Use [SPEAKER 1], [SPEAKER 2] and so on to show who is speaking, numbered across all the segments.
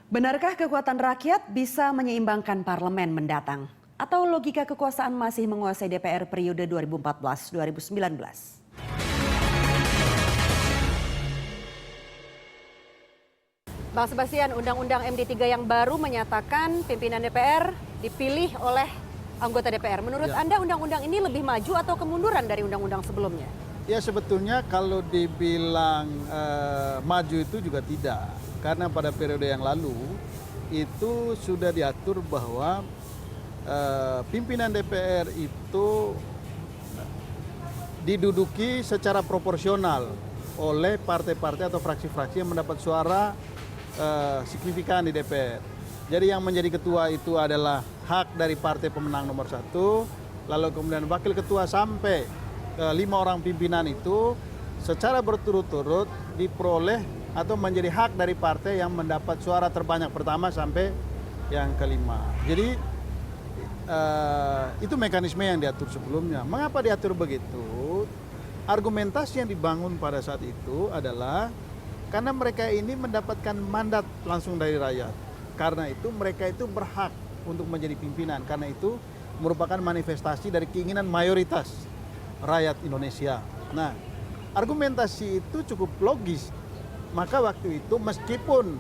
[SPEAKER 1] Benarkah kekuatan rakyat bisa menyeimbangkan parlemen mendatang? Atau logika kekuasaan masih menguasai DPR periode 2014-2019? Bang Sebastian, Undang-Undang MD3 yang baru menyatakan pimpinan DPR dipilih oleh anggota DPR. Menurut Anda undang-undang ini lebih maju atau kemunduran dari undang-undang sebelumnya?
[SPEAKER 2] Ya sebetulnya kalau dibilang maju itu juga tidak. Karena pada periode yang lalu itu sudah diatur bahwa pimpinan DPR itu diduduki secara proporsional oleh partai-partai atau fraksi-fraksi yang mendapat suara signifikan di DPR. Jadi yang menjadi ketua itu adalah hak dari partai pemenang nomor 1, lalu kemudian wakil ketua sampai 5 orang pimpinan itu secara berturut-turut diperoleh atau menjadi hak dari partai yang mendapat suara terbanyak pertama sampai yang kelima. Jadi itu mekanisme yang diatur sebelumnya. Mengapa diatur begitu? Argumentasi yang dibangun pada saat itu adalah karena mereka ini mendapatkan mandat langsung dari rakyat. Karena itu mereka itu berhak untuk menjadi pimpinan. Karena itu merupakan manifestasi dari keinginan mayoritas rakyat Indonesia. Nah, argumentasi itu cukup logis. Maka waktu itu meskipun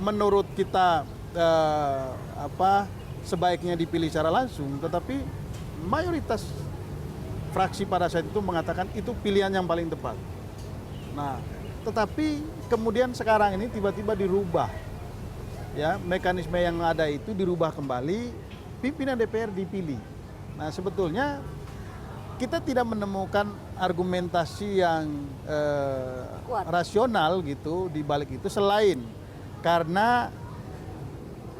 [SPEAKER 2] menurut kita sebaiknya dipilih secara langsung, tetapi mayoritas fraksi pada saat itu mengatakan itu pilihan yang paling tepat. Nah, tetapi kemudian sekarang ini tiba-tiba dirubah, ya mekanisme yang ada itu dirubah kembali, pimpinan DPR dipilih. Nah, sebetulnya kita tidak menemukan argumentasi yang rasional gitu di balik itu selain karena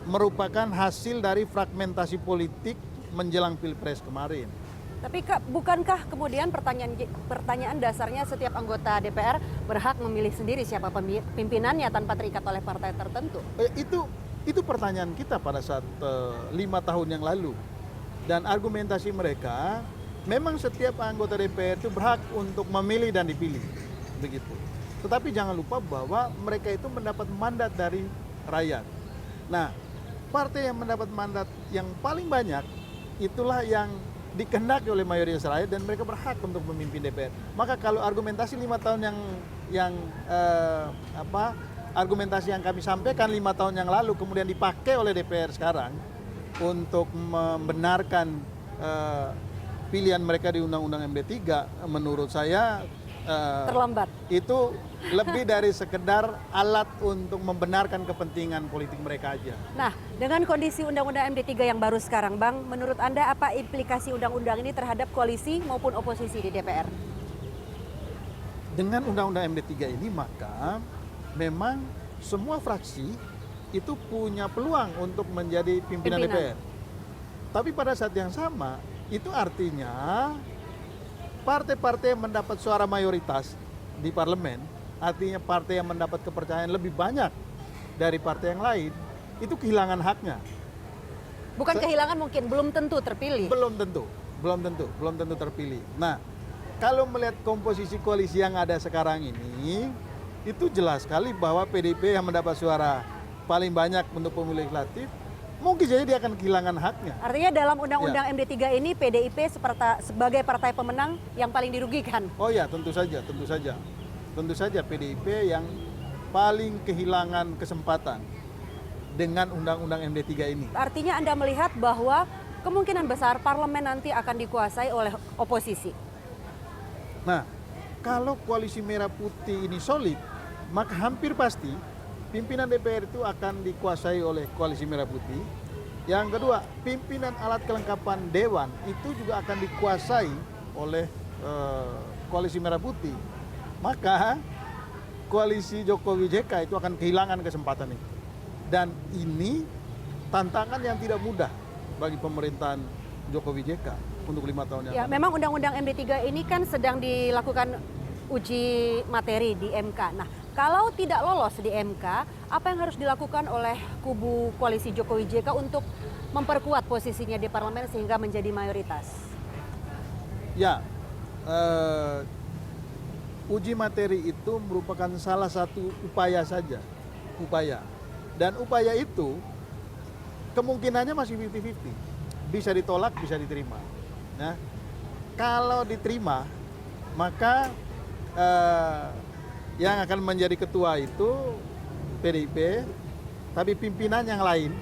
[SPEAKER 2] merupakan hasil dari fragmentasi politik menjelang Pilpres kemarin.
[SPEAKER 1] Tapi bukankah kemudian pertanyaan dasarnya setiap anggota DPR berhak memilih sendiri siapa pimpinannya tanpa terikat oleh partai tertentu?
[SPEAKER 2] Itu pertanyaan kita pada saat 5 tahun yang lalu. Dan argumentasi mereka memang setiap anggota DPR itu berhak untuk memilih dan dipilih, begitu. Tetapi jangan lupa bahwa mereka itu mendapat mandat dari rakyat. Nah, partai yang mendapat mandat yang paling banyak itulah yang dikehendaki oleh mayoritas rakyat dan mereka berhak untuk memimpin DPR. Maka kalau argumentasi 5 tahun argumentasi yang kami sampaikan 5 tahun yang lalu kemudian dipakai oleh DPR sekarang untuk membenarkan pilihan mereka di Undang-Undang MD3 menurut saya
[SPEAKER 1] terlambat.
[SPEAKER 2] Itu lebih dari sekedar alat untuk membenarkan kepentingan politik mereka aja.
[SPEAKER 1] Nah, dengan kondisi Undang-Undang MD3 yang baru sekarang, Bang, menurut Anda apa implikasi undang-undang ini terhadap koalisi maupun oposisi di DPR?
[SPEAKER 2] Dengan Undang-Undang MD3 ini maka memang semua fraksi itu punya peluang untuk menjadi pimpinan DPR. Tapi pada saat yang sama itu artinya partai-partai yang mendapat suara mayoritas di parlemen, artinya partai yang mendapat kepercayaan lebih banyak dari partai yang lain, itu kehilangan haknya.
[SPEAKER 1] Bukan kehilangan mungkin, belum tentu terpilih.
[SPEAKER 2] Belum tentu terpilih. Nah, kalau melihat komposisi koalisi yang ada sekarang ini, itu jelas sekali bahwa PDIP yang mendapat suara paling banyak untuk pemilu legislatif, mungkin jadi dia akan kehilangan haknya.
[SPEAKER 1] Artinya dalam Undang-Undang MD3 ini PDIP sebagai partai pemenang yang paling dirugikan.
[SPEAKER 2] Oh ya, tentu saja. Tentu saja PDIP yang paling kehilangan kesempatan dengan Undang-Undang MD3 ini.
[SPEAKER 1] Artinya Anda melihat bahwa kemungkinan besar parlemen nanti akan dikuasai oleh oposisi.
[SPEAKER 2] Nah, kalau koalisi merah putih ini solid, maka hampir pasti pimpinan DPR itu akan dikuasai oleh koalisi merah putih. Yang kedua, pimpinan alat kelengkapan dewan itu juga akan dikuasai oleh koalisi merah putih. Maka koalisi Jokowi JK itu akan kehilangan kesempatan itu. Dan ini tantangan yang tidak mudah bagi pemerintahan Jokowi JK untuk 5 tahun yang lalu.
[SPEAKER 1] Memang Undang-Undang MD3 ini kan sedang dilakukan uji materi di MK. Nah, kalau tidak lolos di MK, apa yang harus dilakukan oleh kubu koalisi Jokowi JK untuk memperkuat posisinya di parlemen sehingga menjadi mayoritas?
[SPEAKER 2] Ya, uji materi itu merupakan salah satu upaya saja, Dan upaya itu kemungkinannya masih 50-50. Bisa ditolak, bisa diterima. Nah, kalau diterima, maka yang akan menjadi ketua itu PDIP, tapi pimpinan yang lain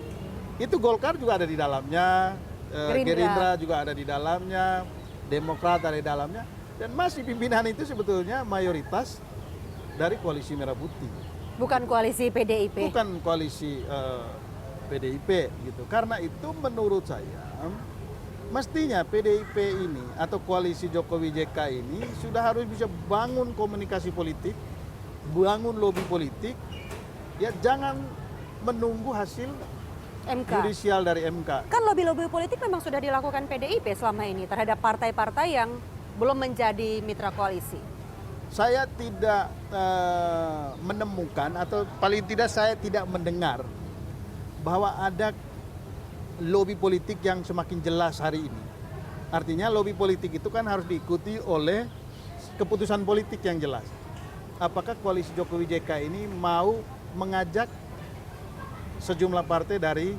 [SPEAKER 2] itu Golkar juga ada di dalamnya, Gerindra juga ada di dalamnya, Demokrat ada di dalamnya, dan masih pimpinan itu sebetulnya mayoritas dari koalisi Merah Putih.
[SPEAKER 1] Bukan koalisi PDIP.
[SPEAKER 2] Bukan koalisi PDIP gitu. Karena itu menurut saya mestinya PDIP ini atau koalisi Jokowi JK ini sudah harus bisa bangun komunikasi politik, bangun lobi politik, ya jangan menunggu hasil
[SPEAKER 1] MK.
[SPEAKER 2] judisial dari MK.
[SPEAKER 1] Kan lobby-lobby politik memang sudah dilakukan PDIP selama ini terhadap partai-partai yang belum menjadi mitra koalisi.
[SPEAKER 2] Saya tidak menemukan atau paling tidak saya tidak mendengar bahwa ada lobby politik yang semakin jelas hari ini. Artinya lobby politik itu kan harus diikuti oleh keputusan politik yang jelas. Apakah koalisi Jokowi JK ini mau mengajak sejumlah partai dari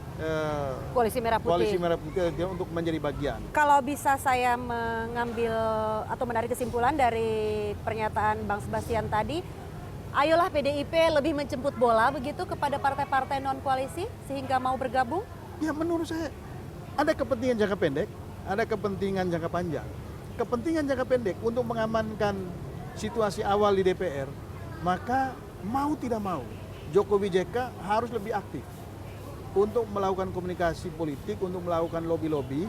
[SPEAKER 1] Koalisi Merah Putih.
[SPEAKER 2] koalisi Merah Putih untuk menjadi bagian.
[SPEAKER 1] Kalau bisa saya mengambil atau menarik kesimpulan dari pernyataan Bang Sebastian tadi, ayolah PDIP lebih menjemput bola begitu kepada partai-partai non-koalisi sehingga mau bergabung?
[SPEAKER 2] Ya menurut saya ada kepentingan jangka pendek, ada kepentingan jangka panjang. Kepentingan jangka pendek untuk mengamankan situasi awal di DPR, maka mau tidak mau Jokowi JK harus lebih aktif untuk melakukan komunikasi politik, untuk melakukan lobby-lobby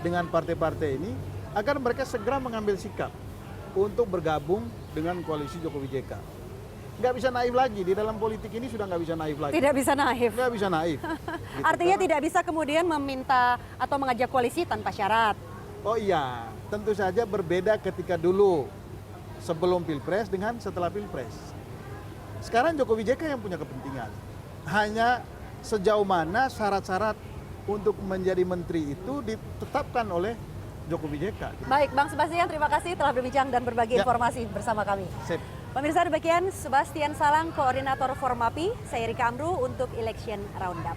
[SPEAKER 2] dengan partai-partai ini agar mereka segera mengambil sikap untuk bergabung dengan koalisi Jokowi JK. Nggak bisa naif lagi, di dalam politik ini sudah nggak bisa naif lagi.
[SPEAKER 1] Tidak bisa naif.
[SPEAKER 2] Nggak bisa naif. Gitu.
[SPEAKER 1] Artinya tidak bisa kemudian meminta atau mengajak koalisi tanpa syarat.
[SPEAKER 2] Oh iya, tentu saja berbeda ketika dulu sebelum Pilpres dengan setelah Pilpres. Sekarang Jokowi JK yang punya kepentingan. Hanya sejauh mana syarat-syarat untuk menjadi menteri itu ditetapkan oleh Jokowi JK.
[SPEAKER 1] Baik, Bang Sebastian, terima kasih telah berbincang dan berbagi informasi bersama kami.
[SPEAKER 2] Sip.
[SPEAKER 1] Pemirsa, demikian Sebastian Salang, Koordinator Formapi, saya Rika Amru untuk Election Roundup.